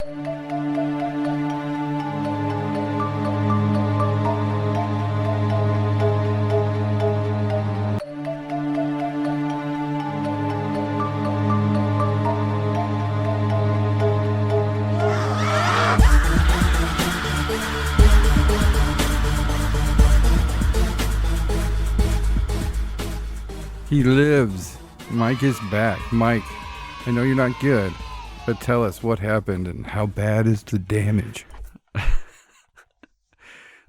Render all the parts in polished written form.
He lives. Mike is back. Mike, I know you're not good, but tell us what happened and how bad is the damage?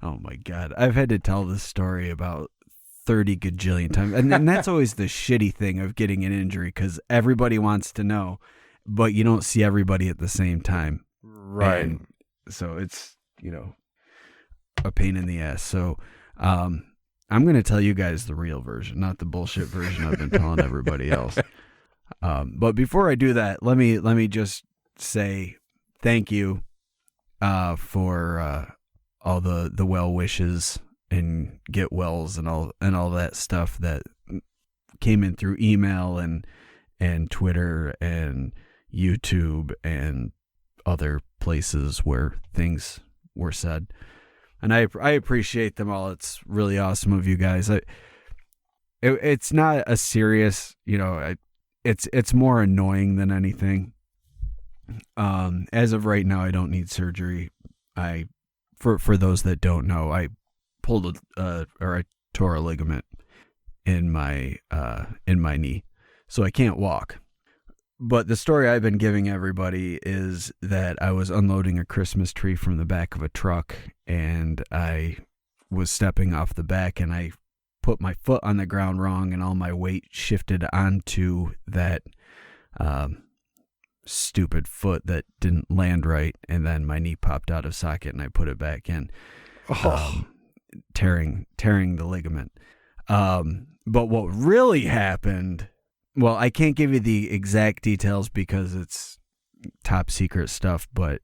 Oh my God. I've had to tell this story about 30 gajillion times. And that's always the shitty thing of getting an injury, because everybody wants to know, but you don't see everybody at the same time. Right. And so it's, a pain in the ass. So, I'm going to tell you guys the real version, not the bullshit version I've been telling everybody else. But before I do that, let me just say thank you for all the well wishes and get wells and all that stuff that came in through email and Twitter and YouTube and other places where things were said. And I appreciate them all. It's really awesome of you guys. It's not a serious, it's more annoying than anything. As of right now, I don't need surgery. For those that don't know, I pulled I tore a ligament in my knee, so I can't walk. But the story I've been giving everybody is that I was unloading a Christmas tree from the back of a truck, and I was stepping off the back, and I put my foot on the ground wrong, and all my weight shifted onto that stupid foot that didn't land right, and then my knee popped out of socket, and I put it back in, tearing the ligament. But what really happened... Well, I can't give you the exact details because it's top secret stuff, but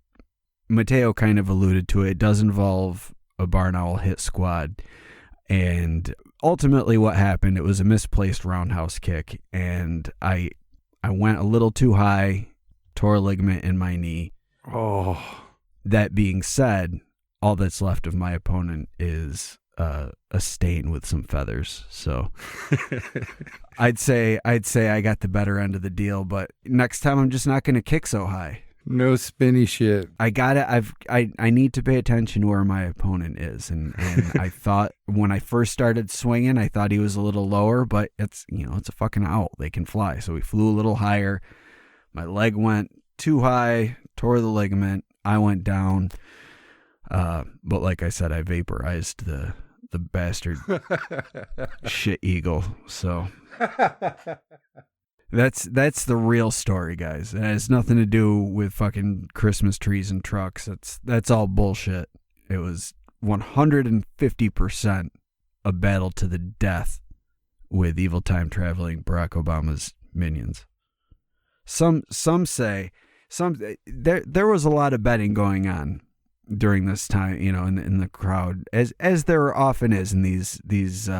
Mateo kind of alluded to it. It does involve a barn owl hit squad. And ultimately what happened, it was a misplaced roundhouse kick. And I went a little too high, tore a ligament in my knee. Oh. That being said, all that's left of my opponent is a stain with some feathers. So I'd say I got the better end of the deal, but next time I'm just not going to kick so high. No spinny shit. I got it. I need to pay attention where my opponent is. And I thought when I first started swinging, I thought he was a little lower, but it's a fucking owl. They can fly. So we flew a little higher. My leg went too high, tore the ligament. I went down. But like I said, I vaporized the bastard shit eagle. So that's the real story, guys. It has nothing to do with fucking Christmas trees and trucks. That's all bullshit. It was 150% a battle to the death with evil time traveling Barack Obama's minions. Some say there was a lot of betting going on during this time, in the crowd, as there often is in these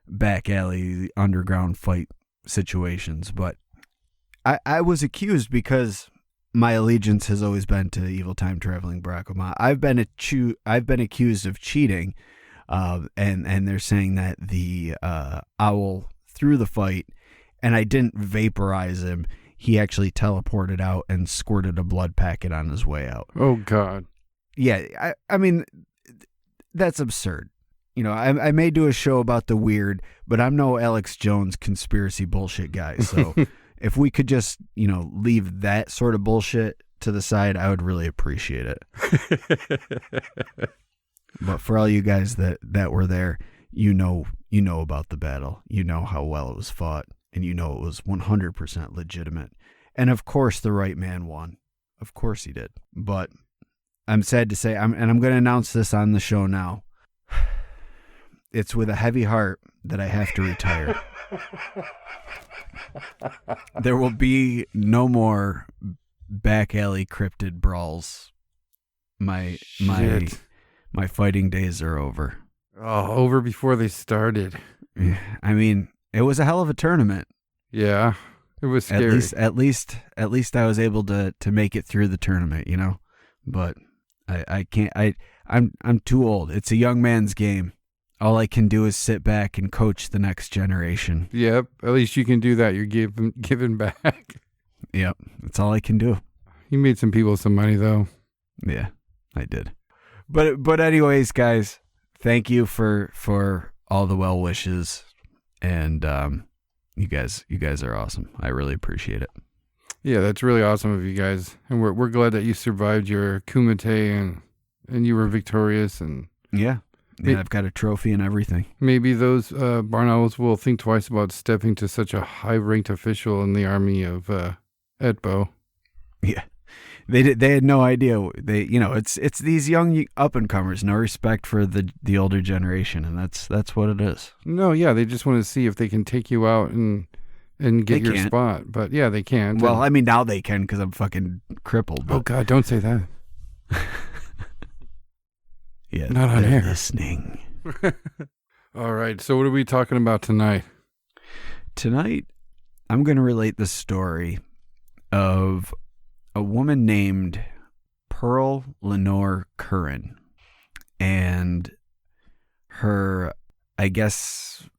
back alley underground fight situations. But I was accused because my allegiance has always been to evil time traveling Barack Obama. I've been accused of cheating, and they're saying that the owl threw the fight, and I didn't vaporize him. He actually teleported out and squirted a blood packet on his way out. Oh God. Yeah, I mean, that's absurd. I may do a show about the weird, but I'm no Alex Jones conspiracy bullshit guy. So if we could just, leave that sort of bullshit to the side, I would really appreciate it. But for all you guys that were there, you know about the battle. You know how well it was fought, and you know it was 100% legitimate. And of course the right man won. Of course he did. But I'm sad to say, I'm going to announce this on the show now. It's with a heavy heart that I have to retire. There will be no more back alley cryptid brawls. My fighting days are over. Oh, over before they started. I mean, it was a hell of a tournament. Yeah. It was scary. At least I was able to make it through the tournament, you know. But I can't. I'm too old. It's a young man's game. All I can do is sit back and coach the next generation. Yep. At least you can do that. You're giving back. Yep. That's all I can do. You made some people some money though. Yeah, I did. But anyways, guys, thank you for all the well wishes, and you guys are awesome. I really appreciate it. Yeah, that's really awesome of you guys, and we're glad that you survived your kumite and you were victorious. And yeah, I've got a trophy and everything. Maybe those barn owls will think twice about stepping to such a high-ranked official in the army of Etbo. Yeah. They had no idea. It's these young up and comers, no respect for the older generation, and that's what it is. No, yeah, they just want to see if they can take you out and get your spot. But yeah, they can't. Well, I mean, now they can because I'm fucking crippled. But... Oh God, don't say that. Yeah, not on air. Listening. All right, so what are we talking about tonight? Tonight, I'm going to relate the story of a woman named Pearl Lenore Curran and her, I guess,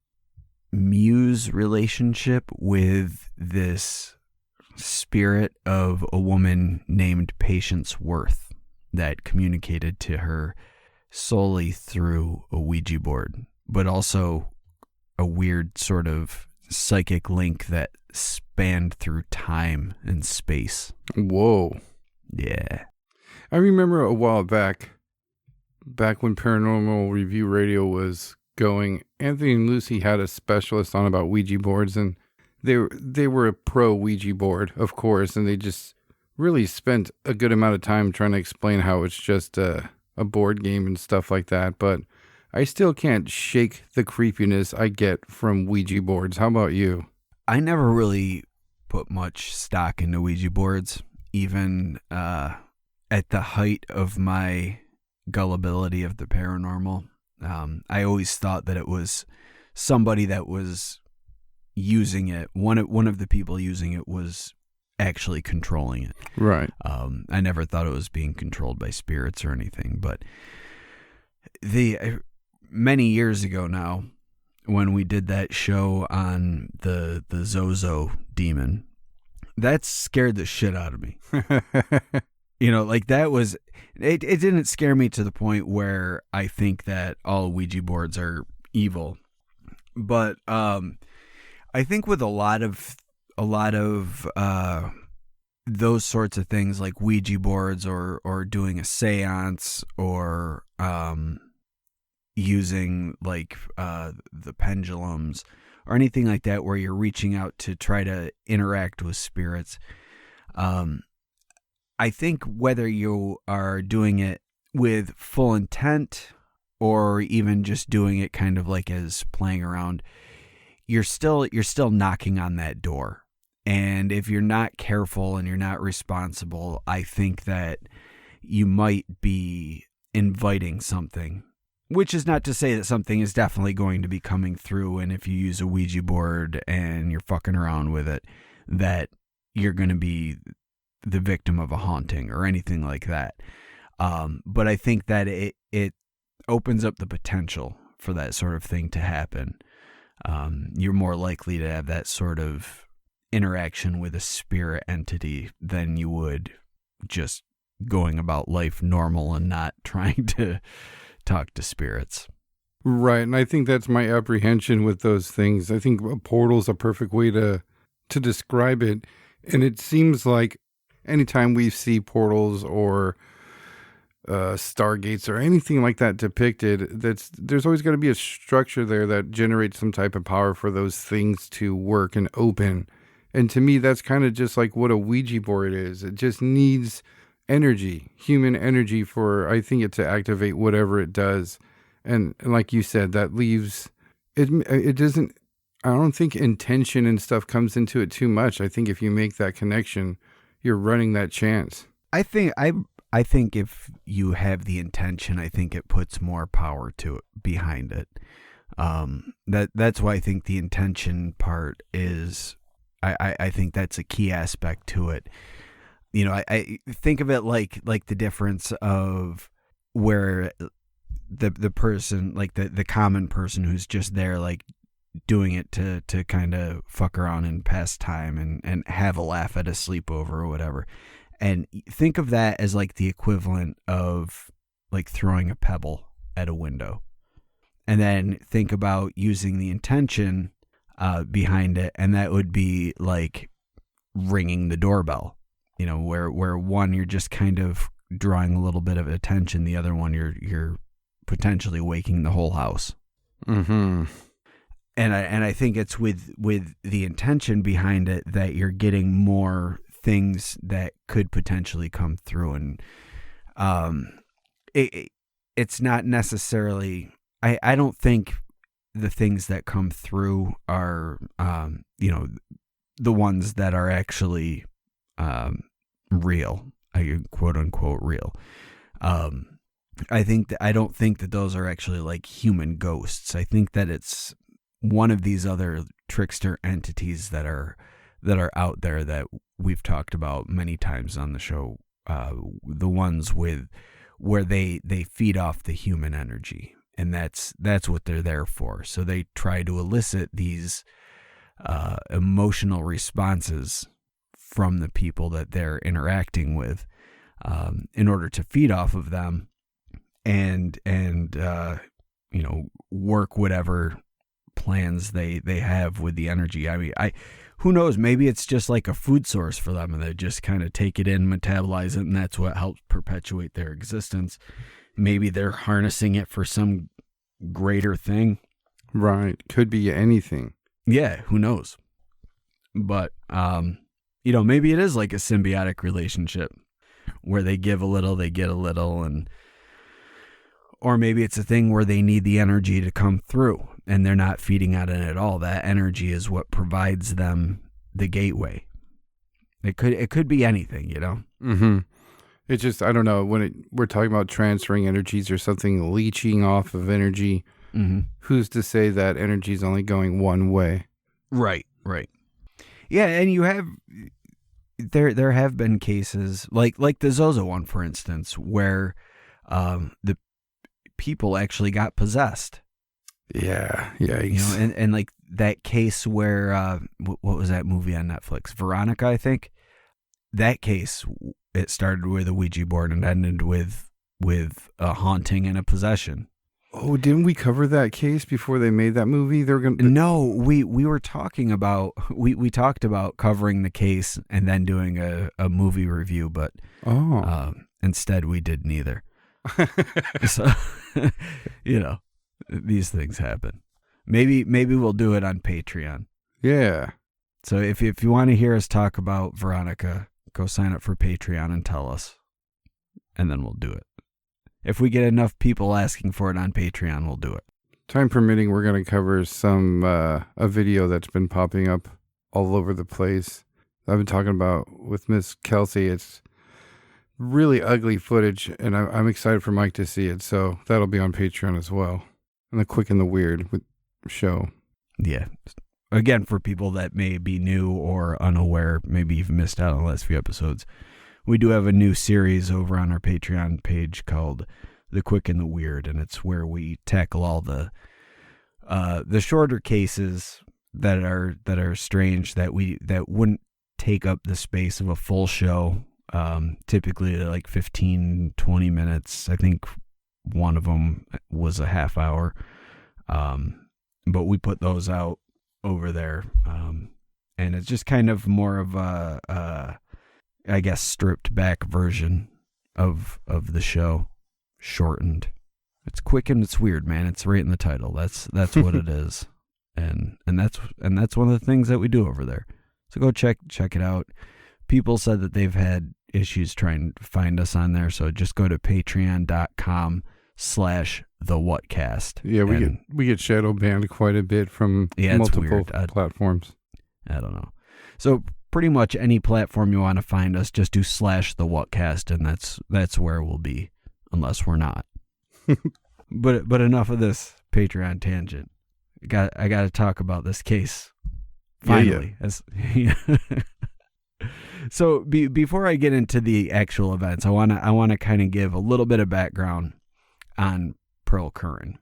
muse relationship with this spirit of a woman named Patience Worth that communicated to her solely through a Ouija board, but also a weird sort of psychic link that spanned through time and space. Whoa. Yeah. I remember a while back when Paranormal Review Radio was going, Anthony and Lucy had a specialist on about Ouija boards, and they were a pro Ouija board, of course, and they just really spent a good amount of time trying to explain how it's just a board game and stuff like that. But I still can't shake the creepiness I get from Ouija boards. How about you? I never really put much stock into Ouija boards, even at the height of my gullibility of the paranormal. I always thought that it was somebody that was using it. One of the people using it was actually controlling it. Right. I never thought it was being controlled by spirits or anything. But many years ago now, when we did that show on the Zozo demon, that scared the shit out of me. Like that was, it didn't scare me to the point where I think that all Ouija boards are evil. But I think with a lot of those sorts of things like Ouija boards or doing a seance or using like the pendulums or anything like that where you're reaching out to try to interact with spirits. I think whether you are doing it with full intent or even just doing it kind of like as playing around, you're still knocking on that door. And if you're not careful and you're not responsible, I think that you might be inviting something, which is not to say that something is definitely going to be coming through. And if you use a Ouija board and you're fucking around with it, that you're going to be the victim of a haunting or anything like that. But I think that it opens up the potential for that sort of thing to happen. You're more likely to have that sort of interaction with a spirit entity than you would just going about life normal and not trying to talk to spirits. Right, and I think that's my apprehension with those things. I think a portal's a perfect way to describe it. And it seems like anytime we see portals or stargates or anything like that depicted, there's always got to be a structure there that generates some type of power for those things to work and open. And to me, that's kind of just like what a Ouija board is. It just needs energy, human energy for, I think, it to activate whatever it does. And like you said, that leaves, it doesn't, I don't think intention and stuff comes into it too much. I think if you make that connection, you're running that chance. I think if you have the intention, I think it puts more power to it behind it. That's why I think the intention part is I think that's a key aspect to it. You know, I think of it like the difference of where the person, like the common person who's just there, like doing it to kind of fuck around and pass time and have a laugh at a sleepover or whatever. And think of that as like the equivalent of like throwing a pebble at a window. And then think about using the intention behind it, and that would be like ringing the doorbell. You know, where one you're just kind of drawing a little bit of attention, the other one you're potentially waking the whole house. Mm-hmm. And I think it's with the intention behind it that you're getting more things that could potentially come through, and it's not necessarily. I don't think the things that come through are the ones that are actually real, quote unquote real. I don't think that those are actually like human ghosts. I think that it's one of these other trickster entities that are out there that we've talked about many times on the show. The ones where they feed off the human energy, and that's what they're there for. So they try to elicit these emotional responses from the people that they're interacting with, in order to feed off of them and work whatever plans they have with the energy. I mean, who knows, maybe it's just like a food source for them, and they just kind of take it in, metabolize it, and that's what helps perpetuate their existence. Maybe they're harnessing it for some greater thing. Right. Could be anything. Yeah, who knows? But maybe it is like a symbiotic relationship where they give a little, they get a little, or maybe it's a thing where they need the energy to come through and they're not feeding on it at all. That energy is what provides them the gateway. It could be anything, you know? Mm-hmm. It's just, I don't know, we're talking about transferring energies or something leeching off of energy, mm-hmm. Who's to say that energy is only going one way? Right. Yeah, and you have... There have been cases like the Zozo one, for instance, where the people actually got possessed. Yeah. And like that case where what was that movie on Netflix? Veronica, I think. That case, it started with a Ouija board and ended with a haunting and a possession. Oh, didn't we cover that case before they made that movie? No, we were talking about we talked about covering the case and then doing a movie review, but instead we did neither. So these things happen. Maybe we'll do it on Patreon. Yeah. So if you want to hear us talk about Veronica, go sign up for Patreon and tell us, and then we'll do it. If we get enough people asking for it on Patreon, we'll do it. Time permitting, we're going to cover some a video that's been popping up all over the place. I've been talking about with Miss Kelsey. It's really ugly footage, and I'm excited for Mike to see it. So that'll be on Patreon as well. And the Quick and the Weird show. Yeah. Again, for people that may be new or unaware, maybe you've missed out on the last few episodes, we do have a new series over on our Patreon page called The Quick and the Weird, and it's where we tackle all the shorter cases that are strange that wouldn't take up the space of a full show. Typically like 15, 20 minutes. I think one of them was a half hour. But we put those out over there. And it's just kind of more of a I guess stripped back version of the show, shortened. It's quick and it's weird, man. It's right in the title. That's what it is, and that's one of the things that we do over there. So go check it out. People said that they've had issues trying to find us on there, so just go to patreon.com/thewhatcast. Yeah, we get shadow banned quite a bit from multiple platforms. I don't know. So pretty much any platform you want to find us, just do /thewhatcast, and that's where we'll be, unless we're not. But enough of this Patreon tangent. I got to talk about this case Finally. Yeah. So before I get into the actual events, I wanna kind of give a little bit of background on Pearl Curran,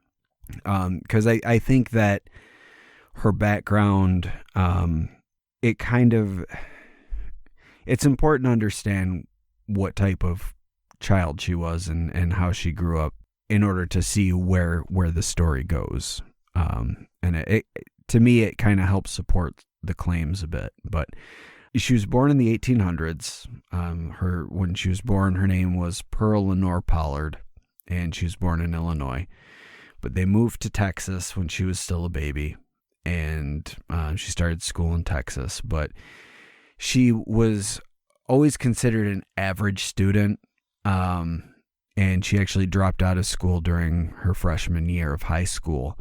because I think that her background, it's important to understand what type of child she was and how she grew up in order to see where the story goes. And it to me, it kind of helps support the claims a bit. But she was born in the 1800s. When she was born, her name was Pearl Lenore Pollard, and she was born in Illinois. But they moved to Texas when she was still a baby, and she started school in Texas. But she was always considered an average student, and she actually dropped out of school during her freshman year of high school.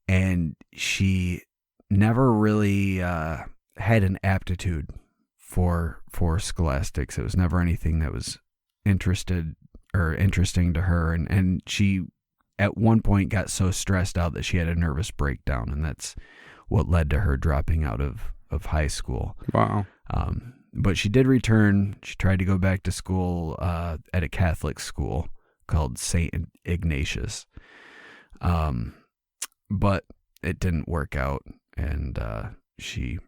And she never really had an aptitude for scholastics. It was never anything that was interesting to her. And she, at one point, got so stressed out that she had a nervous breakdown, and that's what led to her dropping out of high school. Wow. But she did return. She tried to go back to school at a Catholic school called St. Ignatius. But it didn't work out, and she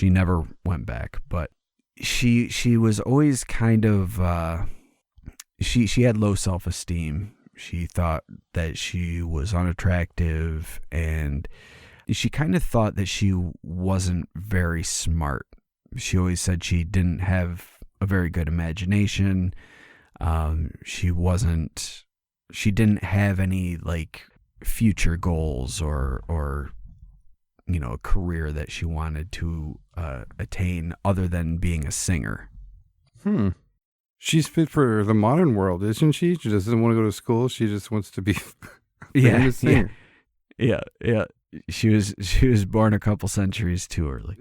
never went back. But she was always kind of she had low self-esteem. She thought that she was unattractive, and she kind of thought that she wasn't very smart. She always said she didn't have a very good imagination. She didn't have any like future goals or a career that she wanted to attain other than being a singer. She's fit for the modern world, isn't she? She doesn't want to go to school. She just wants to be a famous singer. Yeah. She was born a couple centuries too early.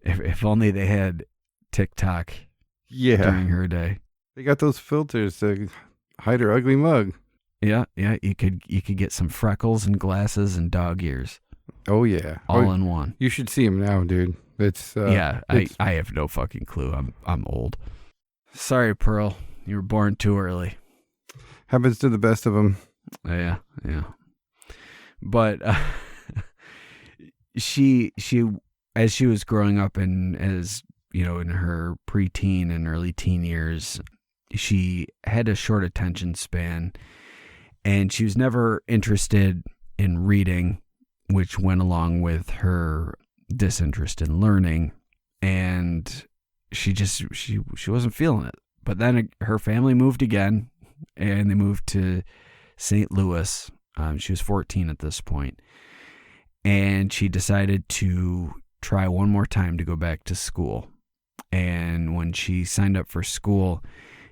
If only they had TikTok during her day. They got those filters to hide her ugly mug. Yeah. You could get some freckles and glasses and dog ears. Oh yeah, all in one. You should see him now, dude. I have no fucking clue. I'm old. Sorry, Pearl. You were born too early. Happens to the best of them. Yeah. But she as she was growing up and as in her preteen and early teen years, she had a short attention span, and she was never interested in reading, which went along with her disinterest in learning, and she wasn't feeling it. But then her family moved again, and they moved to St. Louis. She was 14 at this point, and she decided to try one more time to go back to school. And when she signed up for school,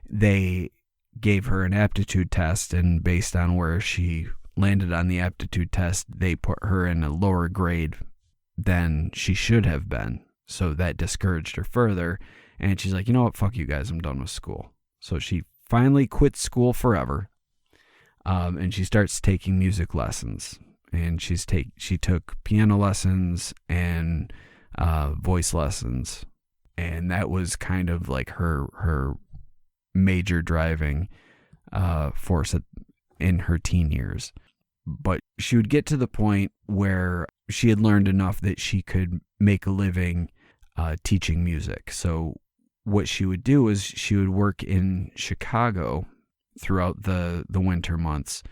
they gave her an aptitude test, and based on where she landed on the aptitude test, they put her in a lower grade than she should have been. So that discouraged her further. And she's like, you know what? Fuck you guys. I'm done with school. So she finally quit school forever. And she starts taking music lessons. And she took piano lessons and voice lessons. And that was kind of like her major driving force in her teen years. But she would get to the point where she had learned enough that she could make a living teaching music. So what she would do is she would work in Chicago throughout the winter months.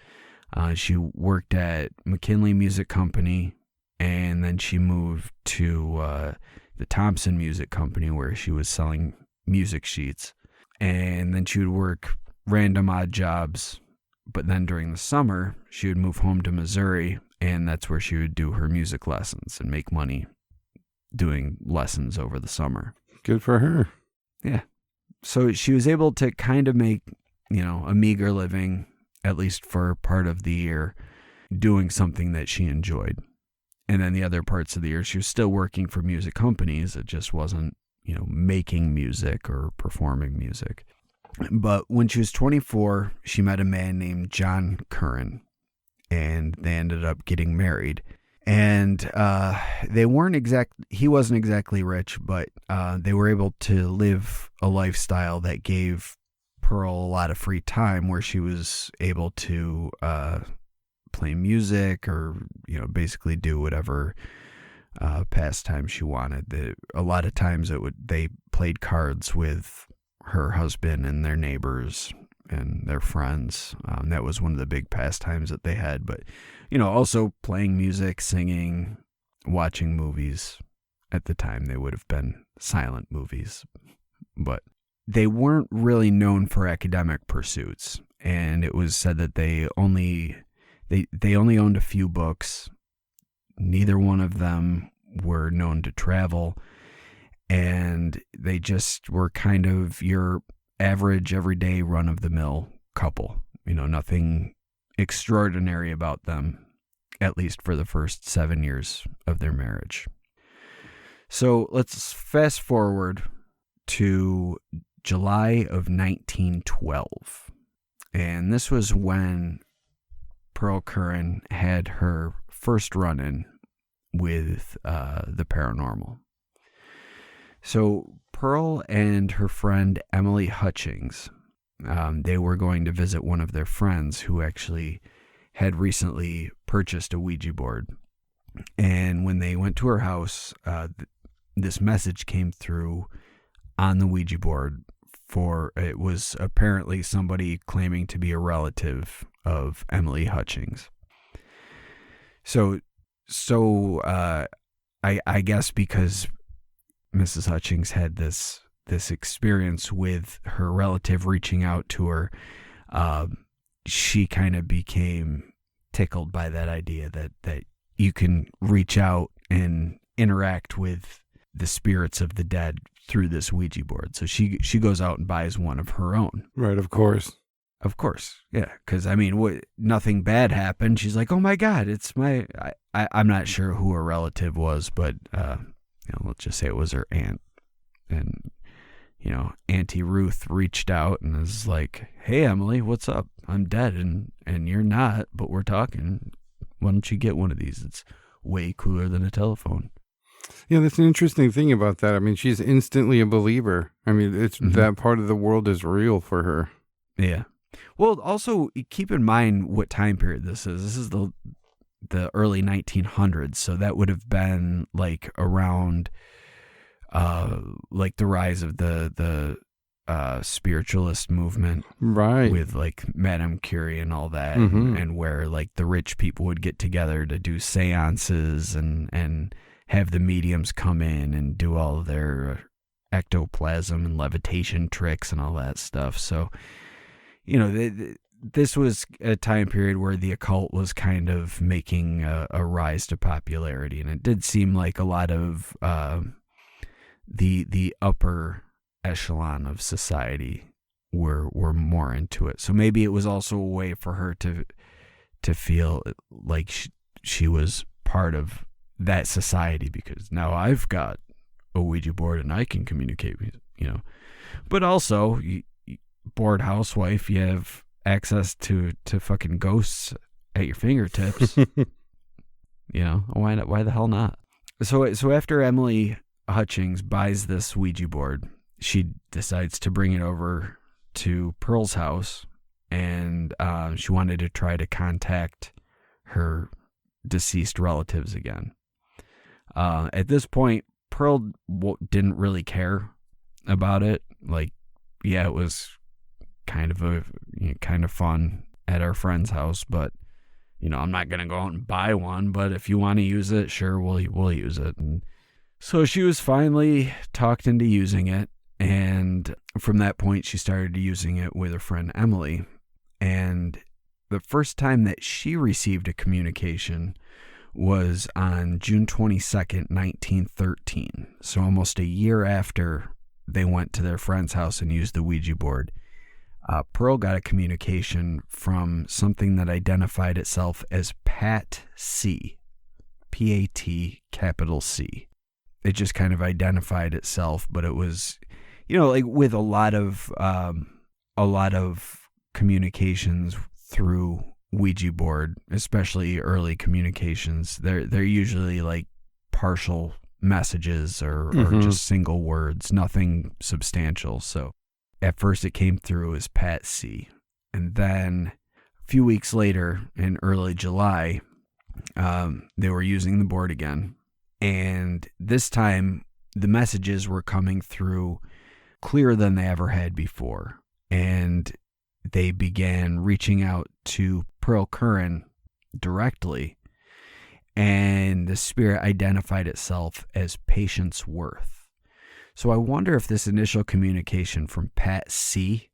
She worked at McKinley Music Company, and then she moved to the Thompson Music Company, where she was selling music sheets. And then she would work random odd jobs. But then during the summer, she would move home to Missouri, and that's where she would do her music lessons and make money doing lessons over the summer. Good for her. Yeah. So she was able to kind of make, a meager living, at least for part of the year, doing something that she enjoyed. And then the other parts of the year, she was still working for music companies. It just wasn't, making music or performing music. But when she was 24, she met a man named John Curran, and they ended up getting married. And he wasn't exactly rich, but they were able to live a lifestyle that gave Pearl a lot of free time, where she was able to play music, or basically do whatever pastime she wanted. A lot of times they played cards with her husband and their neighbors and their friends. That was one of the big pastimes that they had. But also playing music, singing, watching movies. At the time, they would have been silent movies, but they weren't really known for academic pursuits. And it was said that they only owned a few books. Neither one of them were known to travel, and they just were kind of your average, everyday, run-of-the-mill couple. Nothing extraordinary about them, at least for the first 7 years of their marriage. So let's fast forward to July of 1912. And this was when Pearl Curran had her first run-in with the paranormal. So Pearl and her friend Emily Hutchings, they were going to visit one of their friends who actually had recently purchased a Ouija board. And when they went to her house, this message came through on the Ouija board. It was apparently somebody claiming to be a relative of Emily Hutchings. So I guess because Mrs. Hutchings had this experience with her relative reaching out to her, she kind of became tickled by that idea that you can reach out and interact with the spirits of the dead through this Ouija board. So she goes out and buys one of her own. Right, of course. Of course, yeah. Because nothing bad happened. She's like, "Oh my God, it's my." I'm not sure who her relative was, but let's just say it was her aunt. And Auntie Ruth reached out and was like, "Hey Emily, what's up? I'm dead and you're not, but we're talking. Why don't you get one of these? It's way cooler than a telephone." Yeah, that's an interesting thing about that. She's instantly a believer. It's that part of the world is real for her. Yeah. Well, also keep in mind what time period this is. This is the early 1900s, so that would have been like around like the rise of the spiritualist movement, right? With like Madame Curie and all that, and where like the rich people would get together to do seances and have the mediums come in and do all of their ectoplasm and levitation tricks and all that stuff. So, this was a time period where the occult was kind of making a rise to popularity, and it did seem like a lot of the upper echelon of society were more into it. So maybe it was also a way for her to feel like she was part of that society, because now I've got a Ouija board and I can communicate with, but also bored housewife, you have access to fucking ghosts at your fingertips. Why the hell not? So after Emily Hutchings buys this Ouija board, she decides to bring it over to Pearl's house, and she wanted to try to contact her deceased relatives again. At this point, Pearl didn't really care about it. Like, yeah, it was kind of fun at our friend's house, but I'm not gonna go out and buy one. But if you want to use it, sure, we'll use it. And so she was finally talked into using it, and from that point, she started using it with her friend Emily. And the first time that she received a communication was on June 22nd, 1913. So almost a year after they went to their friend's house and used the Ouija board, Pearl got a communication from something that identified itself as Pat C. P-A-T capital C. It just kind of identified itself, but it was, like with a lot of communications through Ouija board, especially early communications, they're usually like partial messages or just single words, nothing substantial. So at first it came through as Pat C. And then a few weeks later, in early July, they were using the board again. And this time the messages were coming through clearer than they ever had before. And they began reaching out to Pearl Curran directly, and the spirit identified itself as Patience Worth. So I wonder if this initial communication from Pat C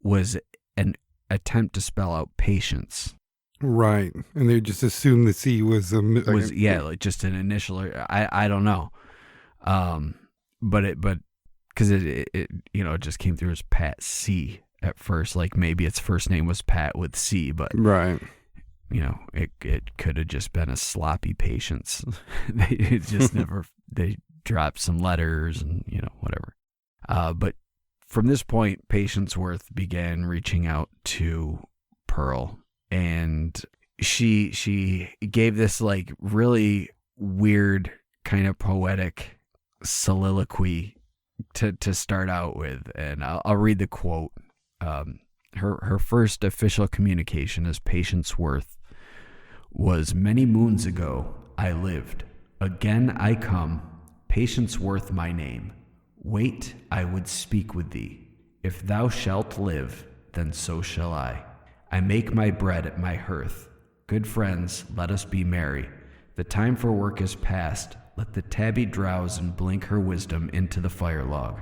was an attempt to spell out patience. Right. And they just assumed the C was like just an initial. I don't know. But because it just came through as Pat C at first, like maybe its first name was Pat with C, but right. It could have just been a sloppy Patience. They just never, they dropped some letters and, whatever. But from this point, Patience Worth began reaching out to Pearl, and she gave this like really weird kind of poetic soliloquy to start out with. And I'll read the quote. Her first official communication as Patience Worth was, "Many moons ago I lived. Again I come. Patience Worth my name. Wait, I would speak with thee. If thou shalt live, then so shall I. I make my bread at my hearth. Good friends, let us be merry. The time for work is past. Let the tabby drowse and blink her wisdom into the fire log."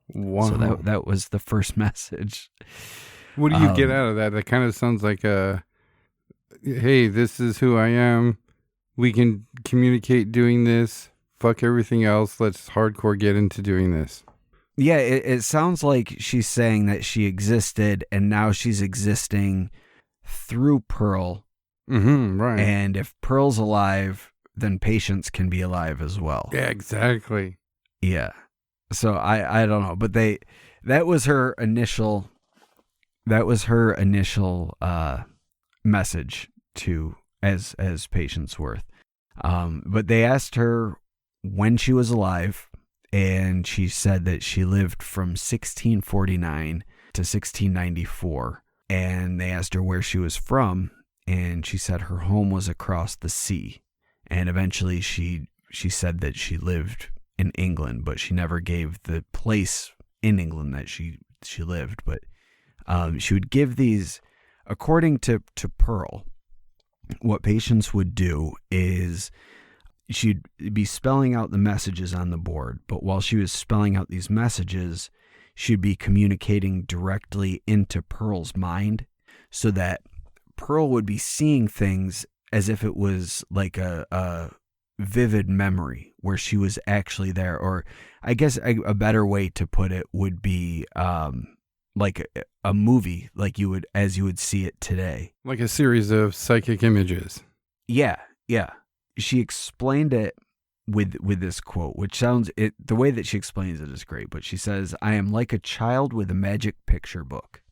Wow. So that was the first message. What do you get out of that? That kind of sounds like hey, this is who I am. We can communicate doing this. Fuck everything else. Let's hardcore get into doing this. Yeah, it sounds like she's saying that she existed and now she's existing through Pearl. Right. And if Pearl's alive, then Patience can be alive as well. Yeah, exactly. Yeah. So I don't know, but that was her initial message to as Patience Worth. But they asked her when she was alive, and she said that she lived from 1649 to 1694. And they asked her where she was from, and she said her home was across the sea. And eventually she said that she lived in England, but she never gave the place in England that she lived. But she would give these, according to Pearl, what Patience would do is she'd be spelling out the messages on the board, but while she was spelling out these messages, she'd be communicating directly into Pearl's mind, so that Pearl would be seeing things as if it was like a vivid memory where she was actually there. Or I guess a better way to put it would be like a movie, like you would see it today, like a series of psychic images. Yeah. She explained it with this quote, which the way that she explains it is great. But she says, "I am like a child with a magic picture book.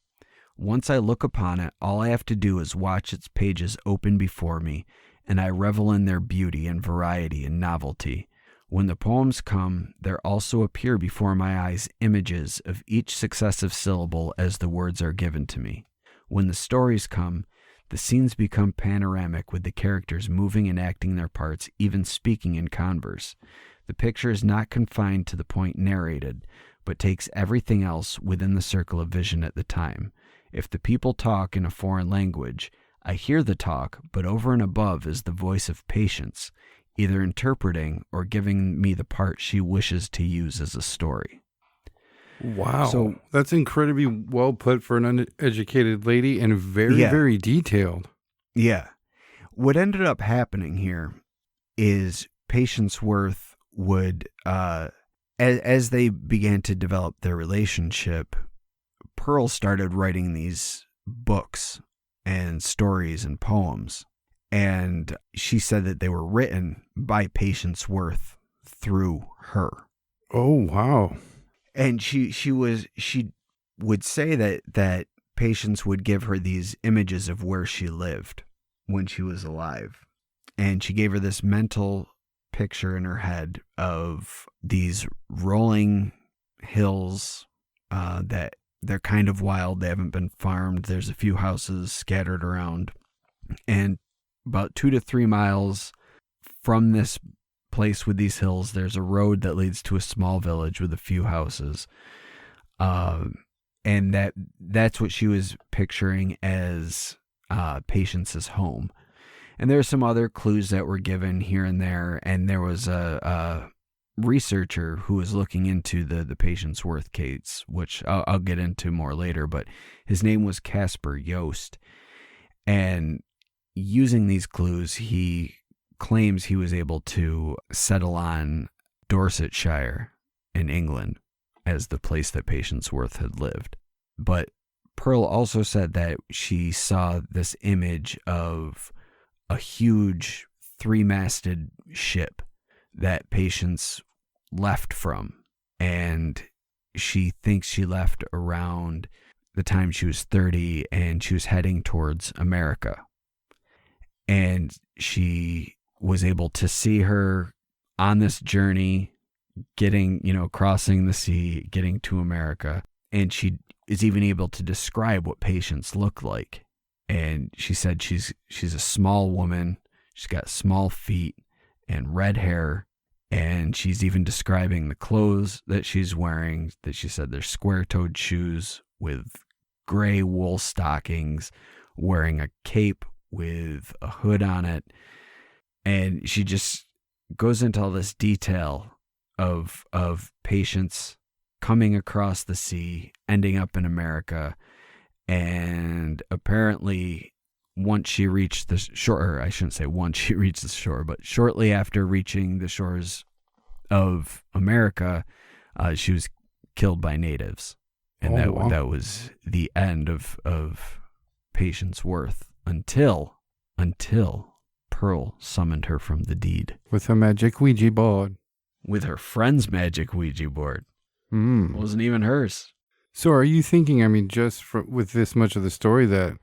Once I look upon it, all I have to do is watch its pages open before me, and I revel in their beauty and variety and novelty. When the poems come, there also appear before my eyes images of each successive syllable as the words are given to me. When the stories come, the scenes become panoramic, with the characters moving and acting their parts, even speaking in converse. The picture is not confined to the point narrated, but takes everything else within the circle of vision at the time. If the people talk in a foreign language, I hear the talk, but over and above is the voice of Patience, either interpreting or giving me the part she wishes to use as a story." Wow. So that's incredibly well put for an uneducated lady, and very, very detailed. Yeah. What ended up happening here is Patience Worth would, as they began to develop their relationship, Pearl started writing these books and stories and poems. And she said that they were written by Patience Worth through her. Oh, wow. And she would say that Patience would give her these images of where she lived when she was alive. And she gave her this mental picture in her head of these rolling hills that they're kind of wild. They haven't been farmed. There's a few houses scattered around. And about 2 to 3 miles from this place with these hills, there's a road that leads to a small village with a few houses. And that's what she was picturing as Patience's home. And there are some other clues that were given here and there. And there was a researcher who was looking into the Patience Worth case, which I'll get into more later. But his name was Casper Yost. And using these clues, he claims he was able to settle on Dorsetshire in England as the place that Patience Worth had lived. But Pearl also said that she saw this image of a huge 3-masted ship that Patience left from. And she thinks she left around the time she was 30 and she was heading towards America. And she was able to see her on this journey, crossing the sea, getting to America. And she is even able to describe what Patience looked like. And she said she's a small woman. She's got small feet and red hair. And she's even describing the clothes that she's wearing, that she said they're square-toed shoes with gray wool stockings, wearing a cape with a hood on it. And she just goes into all this detail of Patience coming across the sea, ending up in America. And apparently once she reached the shore, I shouldn't say once she reached the shore, but shortly after reaching the shores of America, she was killed by natives. And that was the end of Patience Worth until Pearl summoned her from the deed. With a magic Ouija board. With her friend's magic Ouija board. It wasn't even hers. So are you thinking, with this much of the story, that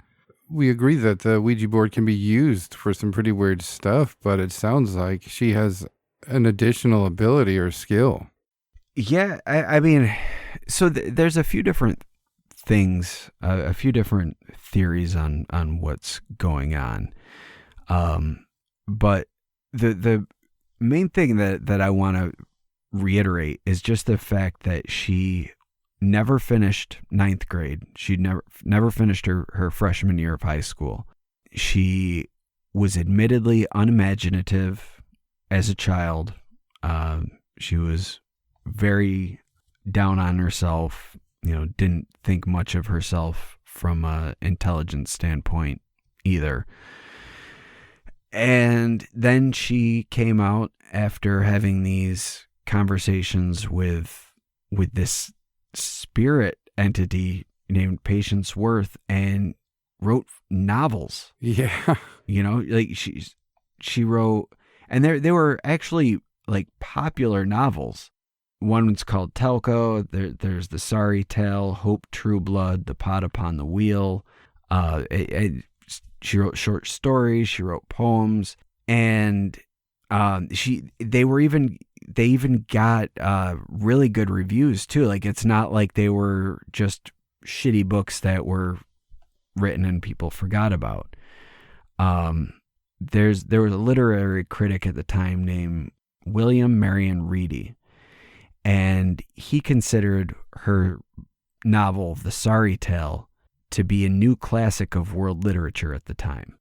we agree that the Ouija board can be used for some pretty weird stuff, but it sounds like she has an additional ability or skill. Yeah, so there's a few different things, a few different theories on what's going on. But the main thing that I want to reiterate is just the fact that she never finished 9th grade. She never finished her freshman year of high school. She was admittedly unimaginative as a child. She was very down on herself, didn't think much of herself from an intelligence standpoint either. And then she came out after having these conversations with this spirit entity named Patience Worth and wrote novels. Yeah. She wrote, and they were actually like popular novels. One's called Telko. There's The Sorry Tale, Hope, True Blood, The Pot Upon the Wheel. She wrote short stories. She wrote poems, and they even got really good reviews too. Like, it's not like they were just shitty books that were written and people forgot about. There was a literary critic at the time named William Marion Reedy, and he considered her novel, The Sorry Tale, to be a new classic of world literature at the time.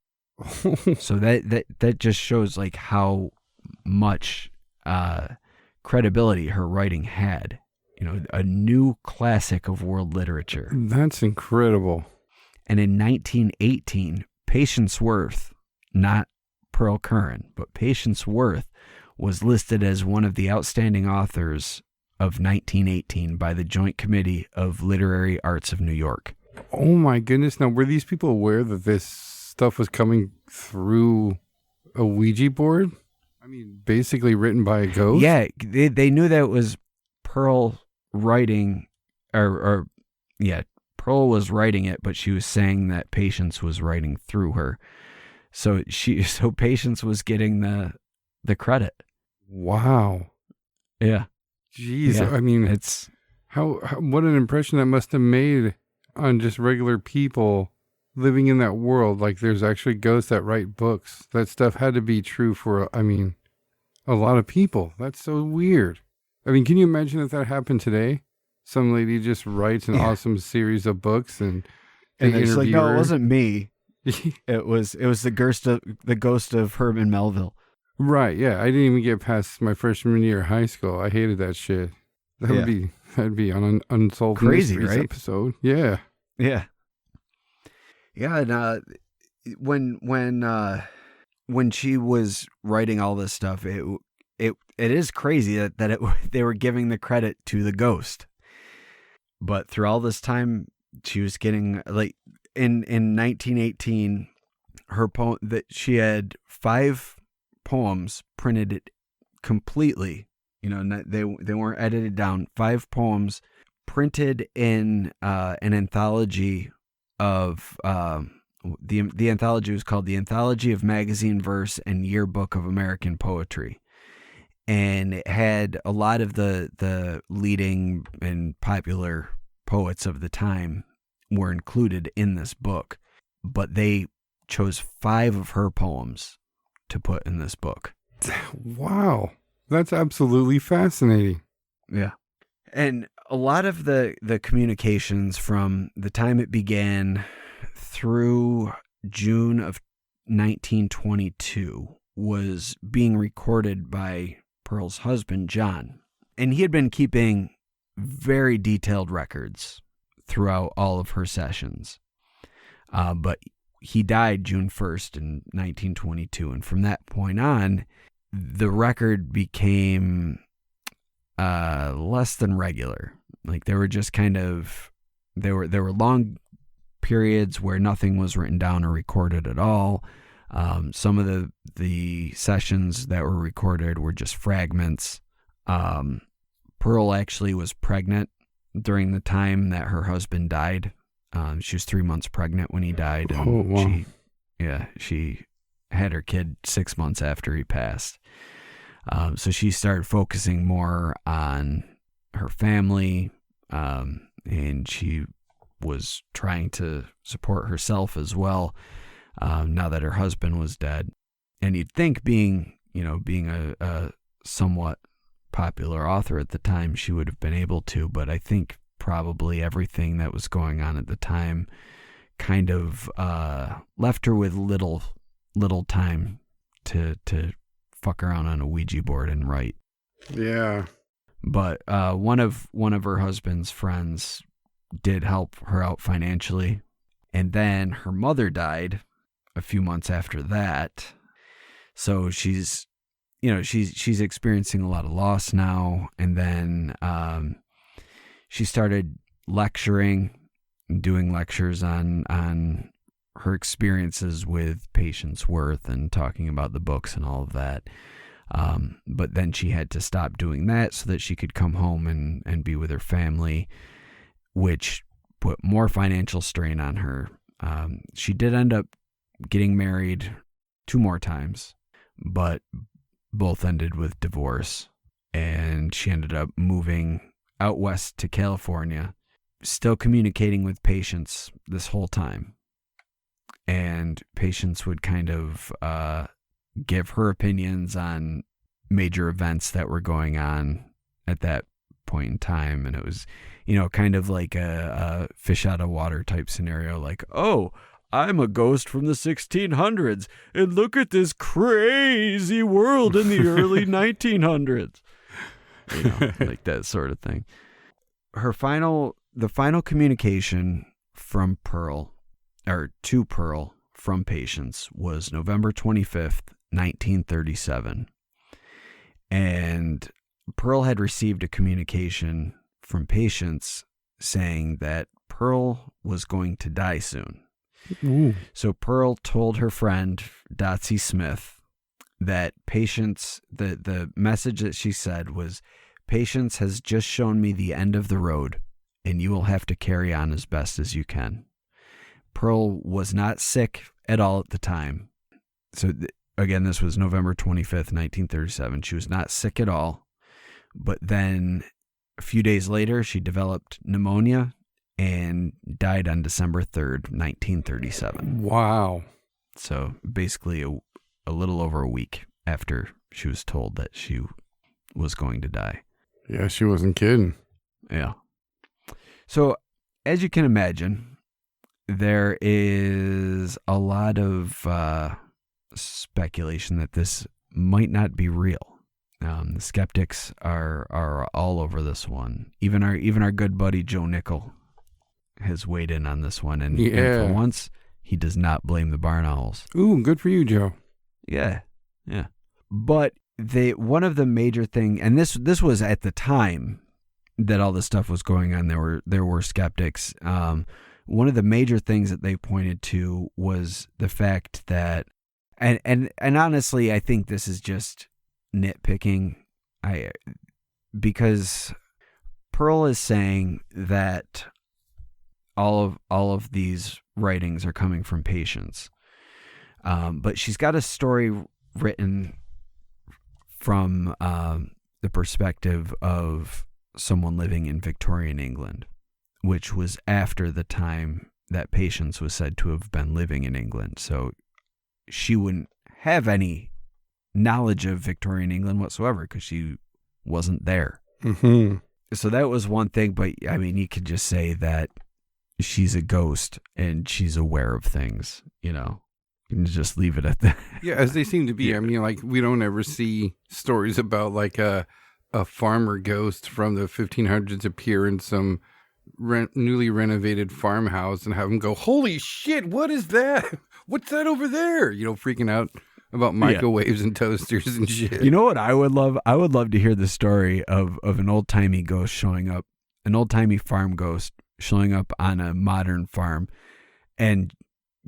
So that just shows like how much credibility her writing had. A new classic of world literature. That's incredible. And in 1918, Patience Worth, not Pearl Curran, but Patience Worth, was listed as one of the outstanding authors of 1918 by the Joint Committee of Literary Arts of New York. Oh my goodness. Now, were these people aware that this stuff was coming through a Ouija board? Basically written by a ghost? Yeah, they knew that it was Pearl writing, Pearl was writing it, but she was saying that Patience was writing through her. So Patience was getting the credit. Wow. Yeah. Jeez. Yeah. I mean, It's how what an impression that must have made on just regular people living in that world. Like, there's actually ghosts that write books. That stuff had to be true for, I mean, a lot of people. That's so weird. I mean, can you imagine if that happened today? Some lady just writes an awesome series of books and they it's like, interview no, her. it wasn't me. It was the ghost of Herman Melville. Right, yeah. I didn't even get past my freshman year of high school. I hated that shit. That'd be on an Unsolved Crazy, Mysteries right? episode. Yeah. Yeah. Yeah, and when she was writing all this stuff, it is crazy that they were giving the credit to the ghost. But through all this time, she was getting, like, in 1918, her poem, that she had 5 poems printed completely. They weren't edited down. 5 poems printed in an anthology of the anthology was called the Anthology of Magazine Verse and Yearbook of American Poetry. And it had a lot of the leading and popular poets of the time were included in this book, but they chose 5 of her poems to put in this book. Wow. That's absolutely fascinating. Yeah. And a lot of the communications from the time it began through June of 1922 was being recorded by Pearl's husband, John. And he had been keeping very detailed records throughout all of her sessions. But he died June 1st in 1922. And from that point on, the record became less than regular. Like, there were just kind of, there were long periods where nothing was written down or recorded at all. Some of the sessions that were recorded were just fragments. Pearl actually was pregnant during the time that her husband died. She was 3 months pregnant when he died, and she had her kid 6 months after he passed. So she started focusing more on her family, and she was trying to support herself as well, now that her husband was dead. And you'd think, being a somewhat popular author at the time, she would have been able to, but I think probably everything that was going on at the time kind of left her with little time to fuck around on a Ouija board and write. Yeah. But one of her husband's friends did help her out financially, and then her mother died a few months after that. So she's experiencing a lot of loss now. And then she started lecturing, doing lectures on her experiences with Patience Worth and talking about the books and all of that. But then she had to stop doing that so that she could come home and be with her family, which put more financial strain on her. She did end up getting married 2 more times, but both ended with divorce. And she ended up moving out west to California, still communicating with Patience this whole time. And Patience would kind of give her opinions on major events that were going on at that point in time. And it was, kind of like a fish out of water type scenario. Like, oh, I'm a ghost from the 1600s, and look at this crazy world in the early 1900s. Like that sort of thing. The final communication from Pearl, or to Pearl from Patience, was November 25th, 1937. And Pearl had received a communication from Patience saying that Pearl was going to die soon. Ooh. So Pearl told her friend, Dotsy Smith, that Patience, the message that she said was, Patience has just shown me the end of the road, and you will have to carry on as best as you can. Pearl was not sick at all at the time. So again, this was November 25th, 1937. She was not sick at all. But then a few days later, she developed pneumonia and died on December 3rd, 1937. Wow. So basically a little over a week after she was told that she was going to die. Yeah, she wasn't kidding. Yeah. So as you can imagine, there is a lot of speculation that this might not be real. The skeptics are all over this one. Even our good buddy Joe Nickel has weighed in on this one, and for once, he does not blame the barn owls. Ooh, good for you, Joe. Yeah. But one of the major thing, and this was at the time that all this stuff was going on. There were skeptics. One of the major things that they pointed to was the fact that, and honestly, I think this is just nitpicking. Because Pearl is saying that all of these writings are coming from patients, but she's got a story written from the perspective of someone living in Victorian England, which was after the time that Patience was said to have been living in England. So she wouldn't have any knowledge of Victorian England whatsoever because she wasn't there. Mm-hmm. So that was one thing, but I mean, you could just say that she's a ghost and she's aware of things, you know. You can just leave it at that. Yeah, as they seem to be. I mean, like, we don't ever see stories about like a farmer ghost from the 1500s appear in some newly renovated farmhouse and have them go, "Holy shit, what is that? What's that over there?" You know, freaking out about microwaves and toasters and shit. You know what I would love? I would love to hear the story of an old-timey ghost showing up, an old-timey farm ghost showing up on a modern farm and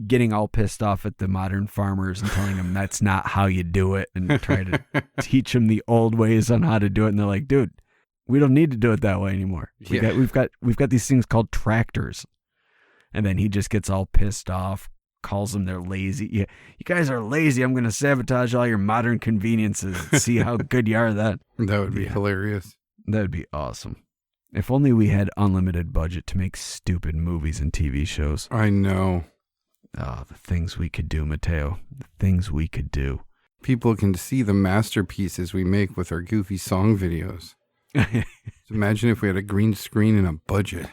getting all pissed off at the modern farmers and telling them that's not how you do it, and try to teach them the old ways on how to do it. And they're like, "Dude, we don't need to do it that way anymore. We've got these things called tractors." And then he just gets all pissed off, calls them they're lazy. "Yeah, you guys are lazy. I'm going to sabotage all your modern conveniences and see how good you are at that." That would be hilarious. That would be awesome. If only we had unlimited budget to make stupid movies and TV shows. I know. Oh, the things we could do, Mateo. The things we could do. People can see the masterpieces we make with our goofy song videos. Imagine if we had a green screen and a budget.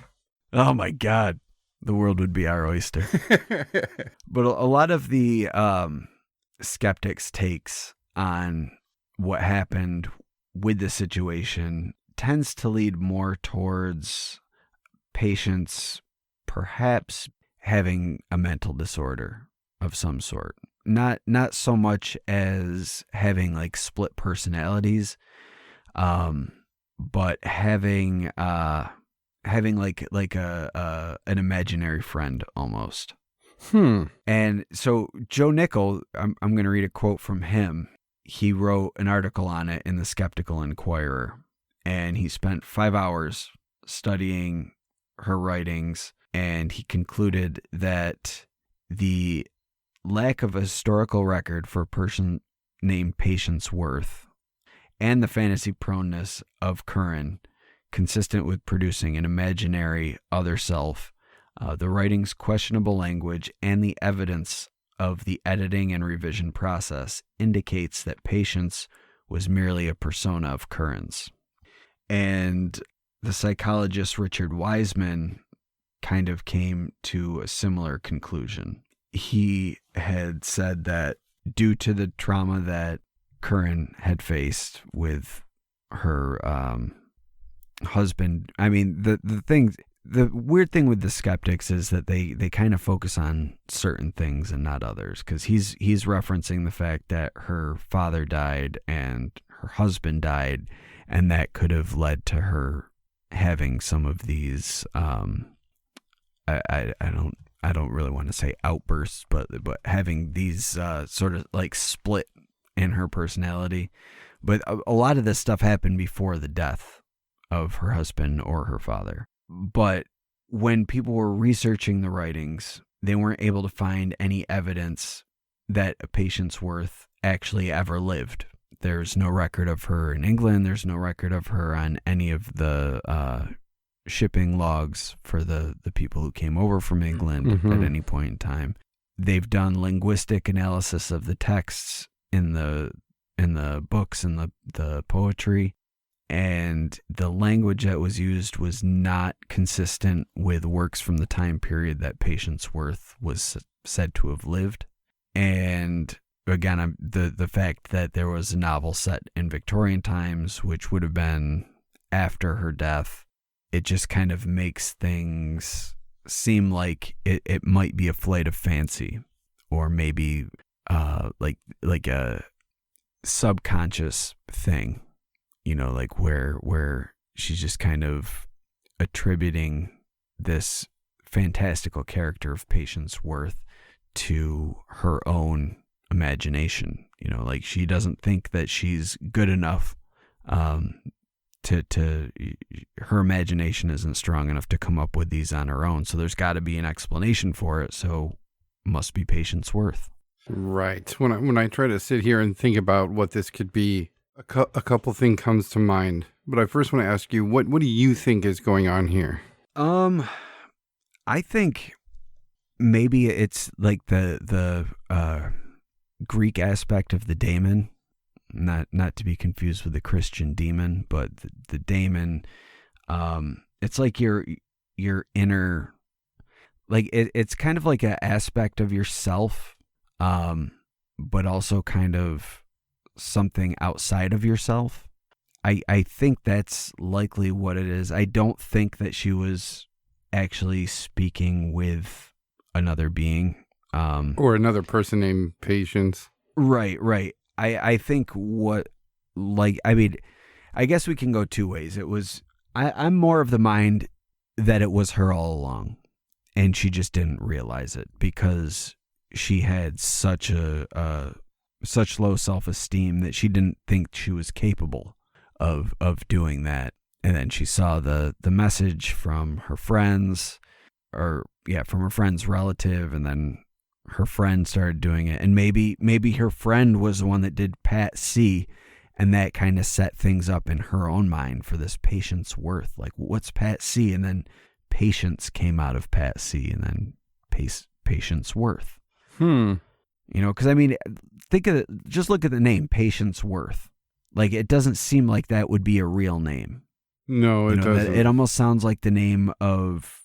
Oh my God. The world would be our oyster. But a lot of the skeptics' takes on what happened with the situation tends to lead more towards patients perhaps having a mental disorder of some sort. Not so much as having like split personalities, but having like an imaginary friend almost. And so Joe Nickel, I'm going to read a quote from him. He wrote an article on it in the Skeptical Inquirer, and he spent 5 hours studying her writings, and he concluded that the lack of a historical record for a person named Patience Worth and the fantasy proneness of Curran, consistent with producing an imaginary other self, the writing's questionable language, and the evidence of the editing and revision process indicates that Patience was merely a persona of Curran's. And the psychologist Richard Wiseman kind of came to a similar conclusion. He had said that due to the trauma that Curran had faced with her husband, I mean, the weird thing with the skeptics is that they kind of focus on certain things and not others, because he's referencing the fact that her father died and her husband died, and that could have led to her having some of these I don't really want to say outbursts, but having these sort of like split in her personality. But a lot of this stuff happened before the death of her husband or her father. But when people were researching the writings, they weren't able to find any evidence that a Patience Worth actually ever lived. There's no record of her in England. There's no record of her on any of the shipping logs for the people who came over from England at any point in time. They've done linguistic analysis of the texts in the books and the poetry, and the language that was used was not consistent with works from the time period that Patience Worth was said to have lived. And again, the fact that there was a novel set in Victorian times, which would have been after her death, it just kind of makes things seem like it might be a flight of fancy, or maybe like a subconscious thing, like where she's just kind of attributing this fantastical character of Patience Worth to her own imagination. Like she doesn't think that she's good enough, to her imagination isn't strong enough to come up with these on her own. So there's got to be an explanation for it. So must be Patience Worth. Right. When I try to sit here and think about what this could be, a couple things comes to mind. But I first want to ask you, what do you think is going on here? I think maybe it's like the Greek aspect of the daemon, not to be confused with the Christian demon, but the daemon. It's like your inner, like it's kind of like an aspect of yourself, but also kind of something outside of yourself. I think that's likely what it is. I don't think that she was actually speaking with another being. Or another person named Patience. Right. I think I guess we can go two ways. I'm more of the mind that it was her all along, and she just didn't realize it because she had such low self-esteem that she didn't think she was capable of doing that. And then she saw the message from her friends, from her friend's relative, and then her friend started doing it. And maybe her friend was the one that did Pat C, and that kind of set things up in her own mind for this Patience Worth. Like, what's Pat C? And then Patience came out of Pat C, and then Patience Worth. Because I mean, just look at the name Patience Worth. Like, it doesn't seem like that would be a real name. No, it doesn't. It almost sounds like the name of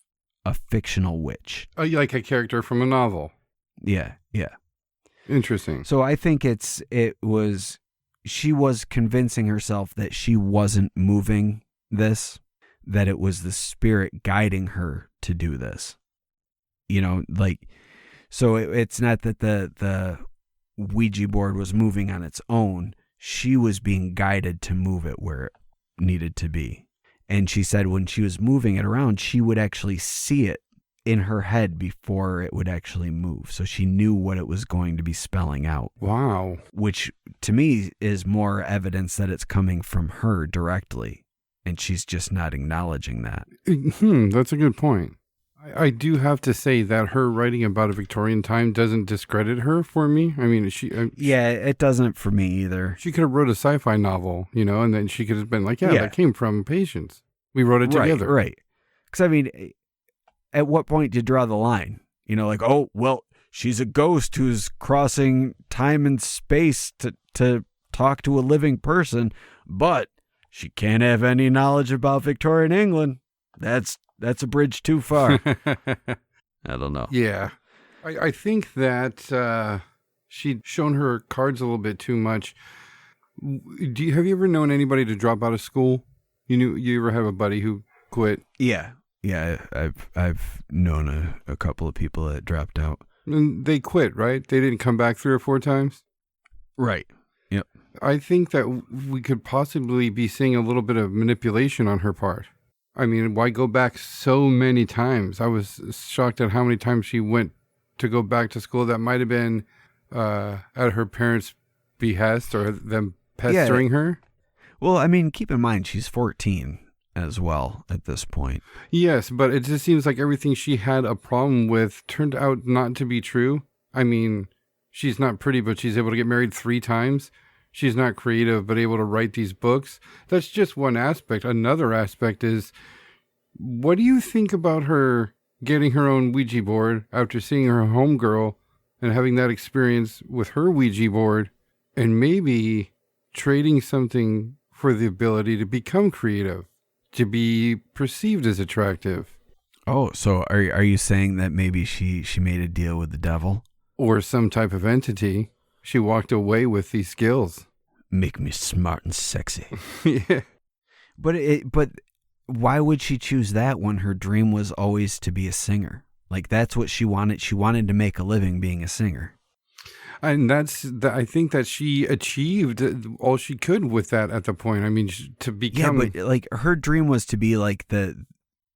a fictional witch. Like a character from a novel. Yeah. Interesting. So I think she was convincing herself that she wasn't moving this, that it was the spirit guiding her to do this. So it's not that the Ouija board was moving on its own. She was being guided to move it where it needed to be. And she said when she was moving it around, she would actually see it in her head before it would actually move. So she knew what it was going to be spelling out. Wow. Which to me is more evidence that it's coming from her directly. And she's just not acknowledging that. That's a good point. I do have to say that her writing about a Victorian time doesn't discredit her for me. I mean, it doesn't for me either. She could have wrote a sci-fi novel, and then she could have been like, that came from Patience. We wrote it together. Right. Because, I mean, at what point do you draw the line? Like, oh, well, she's a ghost who's crossing time and space to talk to a living person, but she can't have any knowledge about Victorian England. That's a bridge too far. I don't know. Yeah. I think that she'd shown her cards a little bit too much. Have you ever known anybody to drop out of school? You ever have a buddy who quit? Yeah. I've known a couple of people that dropped out. And they quit, right? They didn't come back 3 or 4 times? Right. Yep. I think that we could possibly be seeing a little bit of manipulation on her part. I mean, why go back so many times? I was shocked at how many times she went to go back to school. That might have been at her parents' behest or them pestering her. Well, I mean, keep in mind, she's 14. as well at this point. Yes, but it just seems like everything she had a problem with turned out not to be true. I mean, she's not pretty, but she's able to get married 3 times. She's not creative, but able to write these books. That's just one aspect. Another aspect is, what do you think about her getting her own Ouija board after seeing her homegirl and having that experience with her Ouija board, and maybe trading something for the ability to become creative, to be perceived as attractive? Oh, so are you saying that maybe she made a deal with the devil? Or some type of entity. She walked away with these skills. Make me smart and sexy. Yeah. But why would she choose that when her dream was always to be a singer? Like, that's what she wanted. She wanted to make a living being a singer. And I think that she achieved all she could with that at the point. I mean, to become... Yeah, but like her dream was to be like the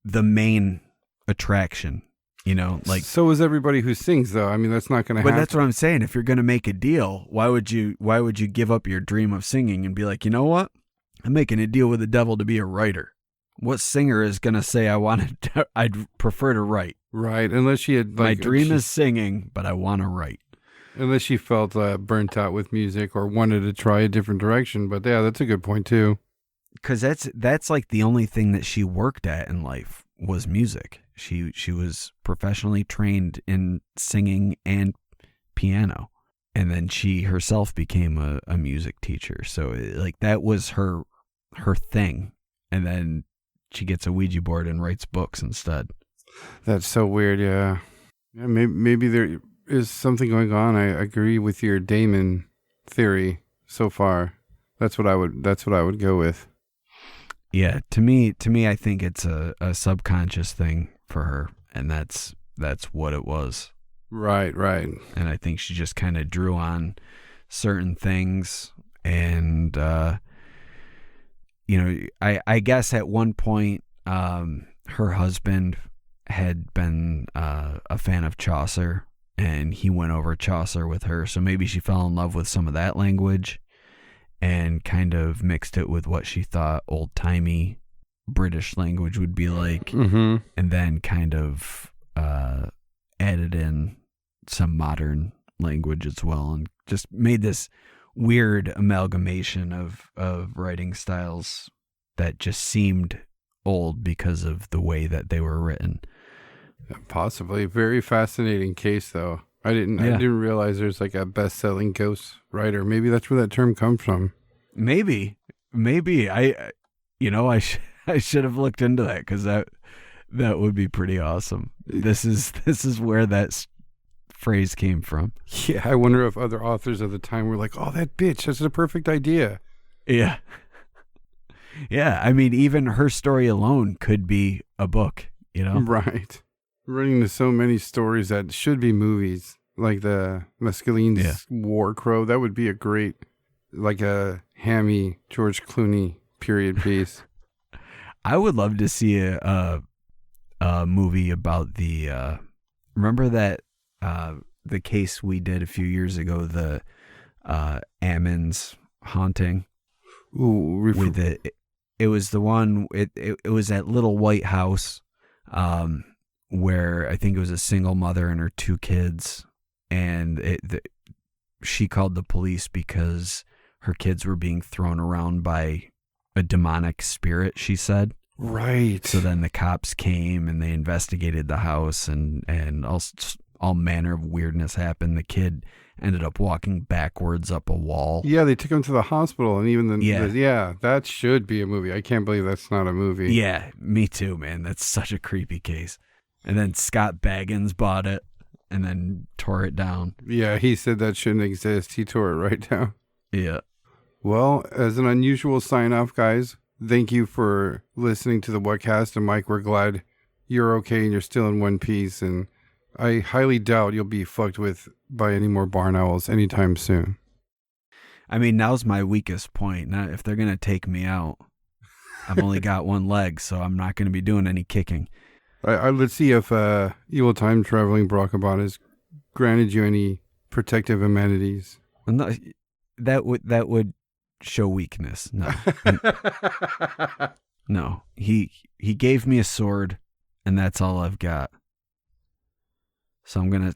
main attraction, you know, like. So is everybody who sings, though. I mean, that's not going to happen. But that's what I'm saying. If you're going to make a deal, why would you give up your dream of singing and be like, you know what? I'm making a deal with the devil to be a writer. What singer is going to say I'd prefer to write? Right, unless she had... My dream is singing, but I want to write. Unless she felt burnt out with music or wanted to try a different direction. But yeah, that's a good point, too. Because that's like the only thing that she worked at in life was music. She was professionally trained in singing and piano. And then she herself became a music teacher. So like that was her thing. And then she gets a Ouija board and writes books instead. That's so weird, yeah. Yeah, maybe there is something going on. I agree with your Damon theory so far. That's what I would go with. Yeah, to me, I think it's a subconscious thing for her, and that's what it was. Right. And I think she just kind of drew on certain things, and I guess at one point, her husband had been a fan of Chaucer, and he went over Chaucer with her, so maybe she fell in love with some of that language and kind of mixed it with what she thought old-timey British language would be like, mm-hmm. and then kind of added in some modern language as well, and just made this weird amalgamation of writing styles that just seemed old because of the way that they were written. Possibly. Very fascinating case, though. I didn't realize there's like a best-selling ghost writer. Maybe that's where that term comes from. Maybe I should have looked into that, because that would be pretty awesome. This is where that phrase came from. Yeah, I wonder if other authors of the time were like, "Oh, that bitch, that's a perfect idea." Yeah. Yeah, I mean, even her story alone could be a book, you know? Right. Running into so many stories that should be movies, like the Mescaline's War Crow. That would be a great, like a hammy George Clooney period piece. I would love to see a movie about the remember that the case we did a few years ago, the Ammons haunting. Ooh, it was the one. It was that little white house, where I think it was a single mother and her 2 kids, and she called the police because her kids were being thrown around by a demonic spirit, she said. Right. So then the cops came and they investigated the house, and all manner of weirdness happened. The kid ended up walking backwards up a wall. Yeah, they took him to the hospital, and even that should be a movie. I can't believe that's not a movie. Yeah, me too, man. That's such a creepy case. And then Scott Baggins bought it and then tore it down. Yeah, he said that shouldn't exist. He tore it right down. Yeah. Well, as an unusual sign-off, guys, thank you for listening to the Whatcast. And Mike, we're glad you're okay and you're still in one piece. And I highly doubt you'll be fucked with by any more barn owls anytime soon. I mean, now's my weakest point. Now, if they're going to take me out, I've only got one leg, so I'm not going to be doing any kicking. Let's see if evil time traveling Barack Obama has granted you any protective amenities. No, that would show weakness. No. No. He gave me a sword, and that's all I've got. So I'm gonna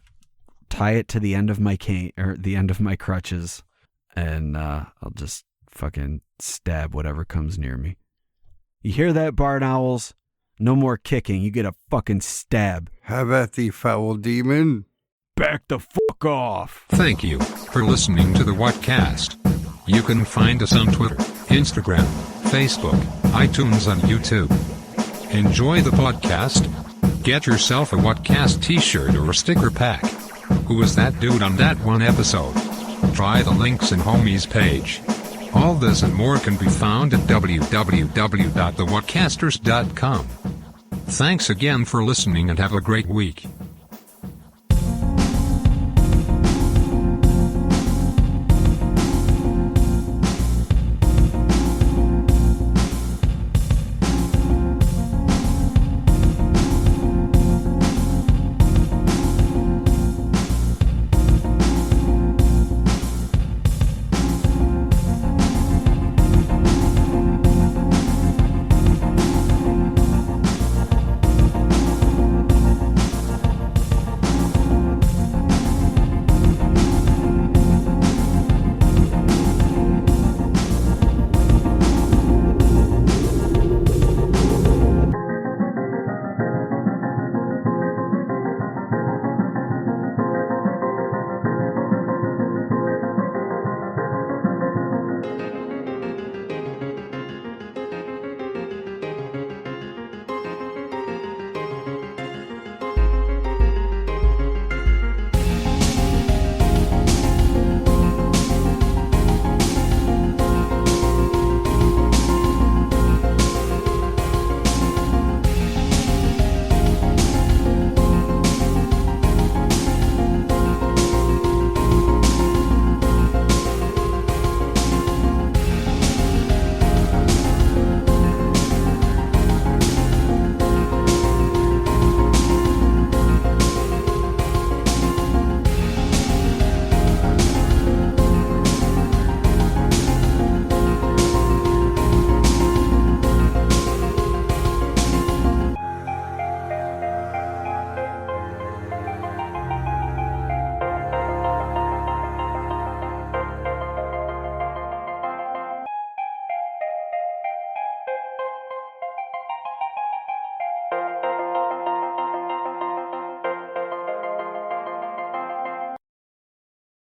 tie it to the end of my cane, or the end of my crutches, and I'll just fucking stab whatever comes near me. You hear that, barn owls? No more kicking. You get a fucking stab. Have at thee, foul demon. Back the fuck off. Thank you for listening to the Whatcast. You can find us on Twitter, Instagram, Facebook, iTunes, and YouTube. Enjoy the podcast. Get yourself a Whatcast t-shirt or a sticker pack. Who was that dude on that one episode? Try the links in Homie's page. All this and more can be found at www.thewhatcasters.com. Thanks again for listening and have a great week.